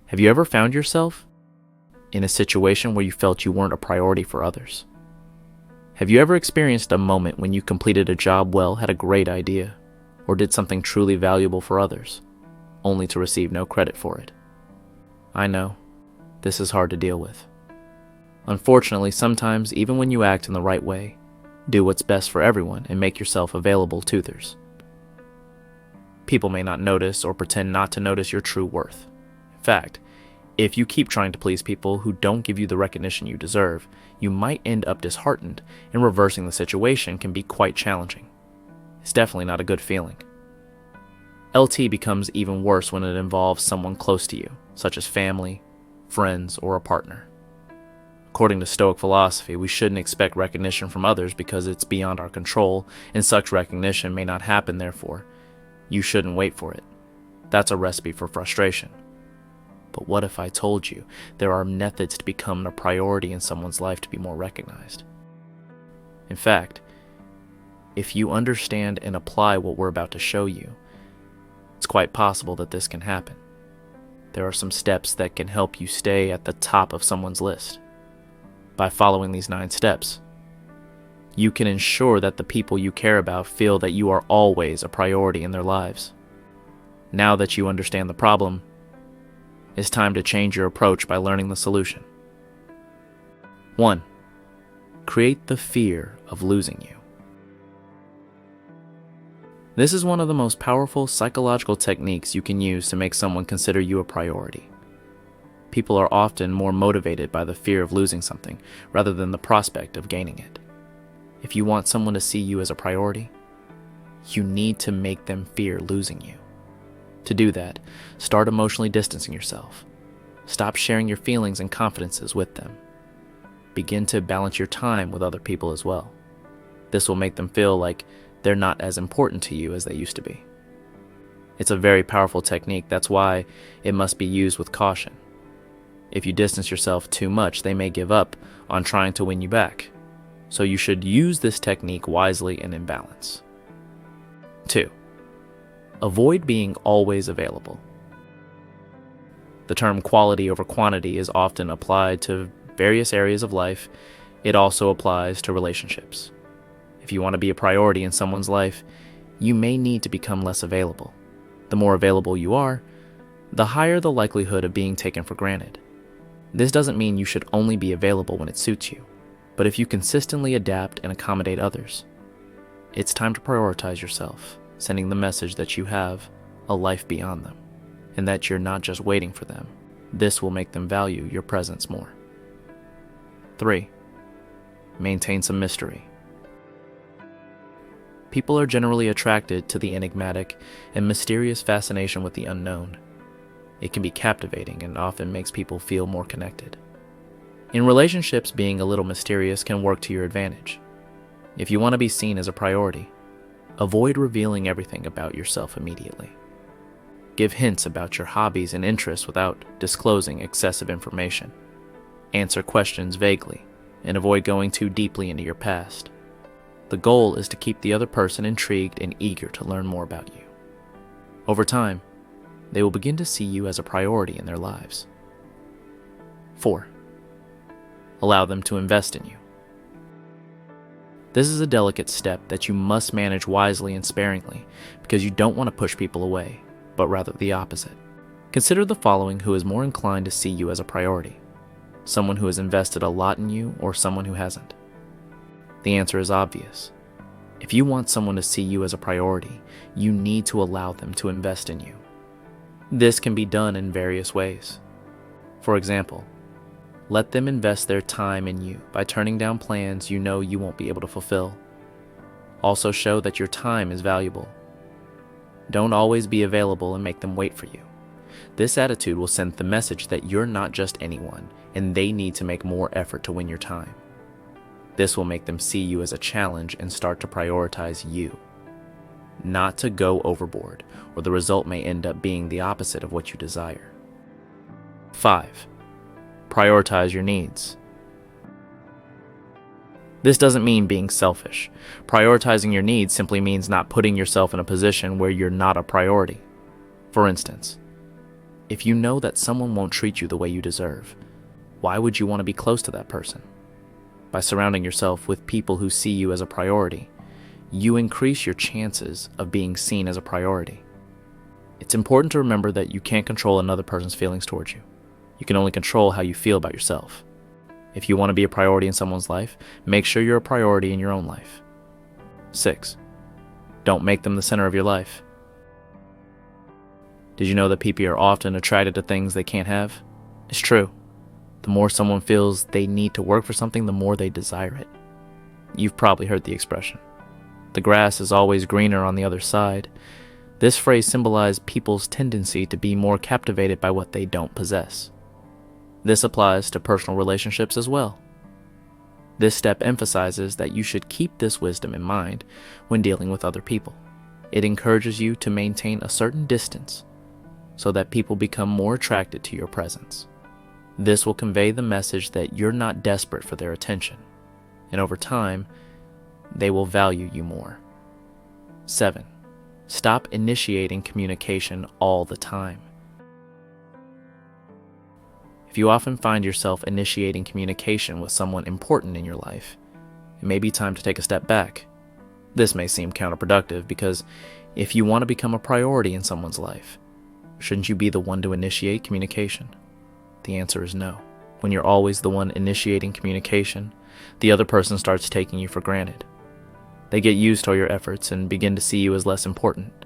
Have you ever found yourself in a situation where you felt you weren't a priority for others? Have you ever experienced a moment when you completed a job well, had a great idea, or did something truly valuable for others, only to receive no credit for it? I know, this is hard to deal with. Unfortunately, sometimes, even when you act in the right way, do what's best for everyone and make yourself available to others, people may not notice or pretend not to notice your true worth. In fact, if you keep trying to please people who don't give you the recognition you deserve, you might end up disheartened, and reversing the situation can be quite challenging. It's definitely not a good feeling. LT becomes even worse when it involves someone close to you, such as family, friends, or a partner. According to Stoic philosophy, we shouldn't expect recognition from others because it's beyond our control, and such recognition may not happen. Therefore, you shouldn't wait for it. That's a recipe for frustration. But what if I told you there are methods to become a priority in someone's life to be more recognized? In fact, if you understand and apply what we're about to show you, it's quite possible that this can happen. There are some steps that can help you stay at the top of someone's list. By following these 9 steps, you can ensure that the people you care about feel that you are always a priority in their lives. Now that you understand the problem, it's time to change your approach by learning the solution. 1. Create the fear of losing you. This is one of the most powerful psychological techniques you can use to make someone consider you a priority. People are often more motivated by the fear of losing something rather than the prospect of gaining it. If you want someone to see you as a priority, you need to make them fear losing you. To do that, start emotionally distancing yourself. Stop sharing your feelings and confidences with them. Begin to balance your time with other people as well. This will make them feel like they're not as important to you as they used to be. It's a very powerful technique. That's why it must be used with caution. If you distance yourself too much, they may give up on trying to win you back. So you should use this technique wisely and in balance. 2. Avoid being always available. The term quality over quantity is often applied to various areas of life. It also applies to relationships. If you want to be a priority in someone's life, you may need to become less available. The more available you are, the higher the likelihood of being taken for granted. This doesn't mean you should only be available when it suits you, but if you consistently adapt and accommodate others, it's time to prioritize yourself, sending the message that you have a life beyond them, and that you're not just waiting for them. This will make them value your presence more. 3. Maintain some mystery. People are generally attracted to the enigmatic and mysterious fascination with the unknown. It can be captivating and often makes people feel more connected. In relationships, being a little mysterious can work to your advantage. If you want to be seen as a priority, avoid revealing everything about yourself immediately. Give hints about your hobbies and interests without disclosing excessive information. Answer questions vaguely and avoid going too deeply into your past. The goal is to keep the other person intrigued and eager to learn more about you. Over time, they will begin to see you as a priority in their lives. 4. Allow them to invest in you. This is a delicate step that you must manage wisely and sparingly because you don't want to push people away, but rather the opposite. Consider the following who is more inclined to see you as a priority: someone who has invested a lot in you or someone who hasn't. The answer is obvious. If you want someone to see you as a priority, you need to allow them to invest in you. This can be done in various ways. For example, let them invest their time in you by turning down plans you know you won't be able to fulfill. Also show that your time is valuable. Don't always be available and make them wait for you. This attitude will send the message that you're not just anyone and they need to make more effort to win your time. This will make them see you as a challenge and start to prioritize you, not to go overboard, or the result may end up being the opposite of what you desire. 5. Prioritize your needs. This doesn't mean being selfish. Prioritizing your needs simply means not putting yourself in a position where you're not a priority. For instance, If you know that someone won't treat you the way you deserve, why would you want to be close to that person? By surrounding yourself with people who see you as a priority, you increase your chances of being seen as a priority. It's important to remember that you can't control another person's feelings towards you. You can only control how you feel about yourself. If you want to be a priority in someone's life, make sure you're a priority in your own life. 6. Don't make them the center of your life. Did you know that people are often attracted to things they can't have? It's true. The more someone feels they need to work for something, the more they desire it. You've probably heard the expression, "The grass is always greener on the other side." This phrase symbolizes people's tendency to be more captivated by what they don't possess. This applies to personal relationships as well. This step emphasizes that you should keep this wisdom in mind when dealing with other people. It encourages you to maintain a certain distance so that people become more attracted to your presence. This will convey the message that you're not desperate for their attention, and over time, they will value you more. 7. Stop initiating communication all the time. If you often find yourself initiating communication with someone important in your life, it may be time to take a step back. This may seem counterproductive because if you want to become a priority in someone's life, shouldn't you be the one to initiate communication? The answer is no. When you're always the one initiating communication, the other person starts taking you for granted. They get used to all your efforts and begin to see you as less important.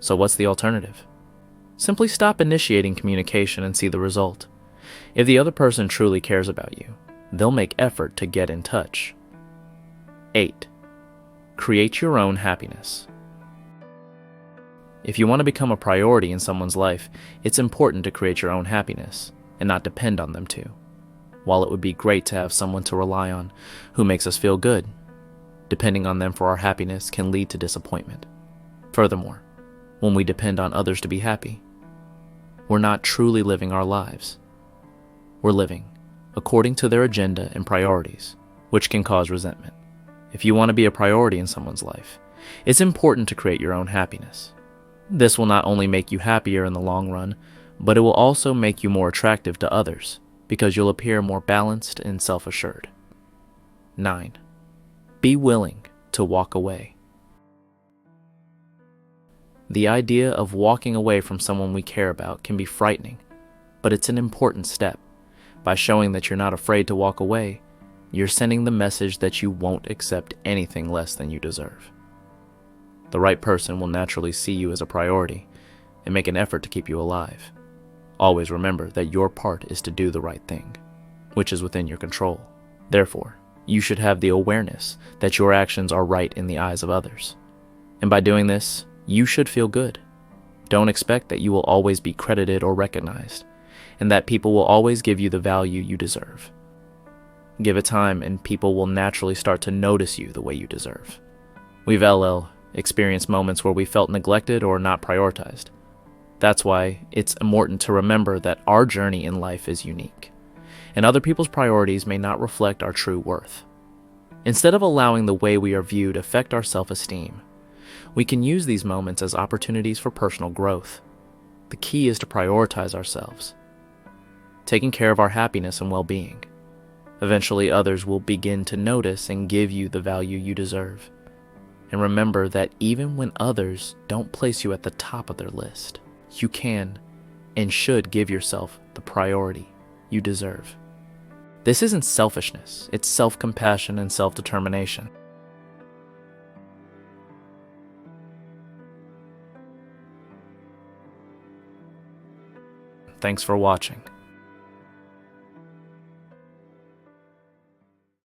So what's the alternative? Simply stop initiating communication and see the result. If the other person truly cares about you, they'll make effort to get in touch. 8. Create your own happiness. If you want to become a priority in someone's life, it's important to create your own happiness and not depend on them to. While it would be great to have someone to rely on who makes us feel good, depending on them for our happiness can lead to disappointment. Furthermore, when we depend on others to be happy, we're not truly living our lives. We're living according to their agenda and priorities, which can cause resentment. If you want to be a priority in someone's life, it's important to create your own happiness. This will not only make you happier in the long run, but it will also make you more attractive to others because you'll appear more balanced and self-assured. 9. Be willing to walk away. The idea of walking away from someone we care about can be frightening, but it's an important step. By showing that you're not afraid to walk away, you're sending the message that you won't accept anything less than you deserve. The right person will naturally see you as a priority and make an effort to keep you alive. Always remember that your part is to do the right thing, which is within your control. Therefore, you should have the awareness that your actions are right in the eyes of others. And by doing this, you should feel good. Don't expect that you will always be credited or recognized, and that people will always give you the value you deserve. Give it time and people will naturally start to notice you the way you deserve. We've experienced moments where we felt neglected or not prioritized. That's why it's important to remember that our journey in life is unique, and other people's priorities may not reflect our true worth. Instead of allowing the way we are viewed affect our self-esteem, we can use these moments as opportunities for personal growth. The key is to prioritize ourselves, taking care of our happiness and well-being. Eventually, others will begin to notice and give you the value you deserve. And remember that even when others don't place you at the top of their list, you can and should give yourself the priority you deserve. This isn't selfishness, it's self-compassion and self-determination. Thanks for watching.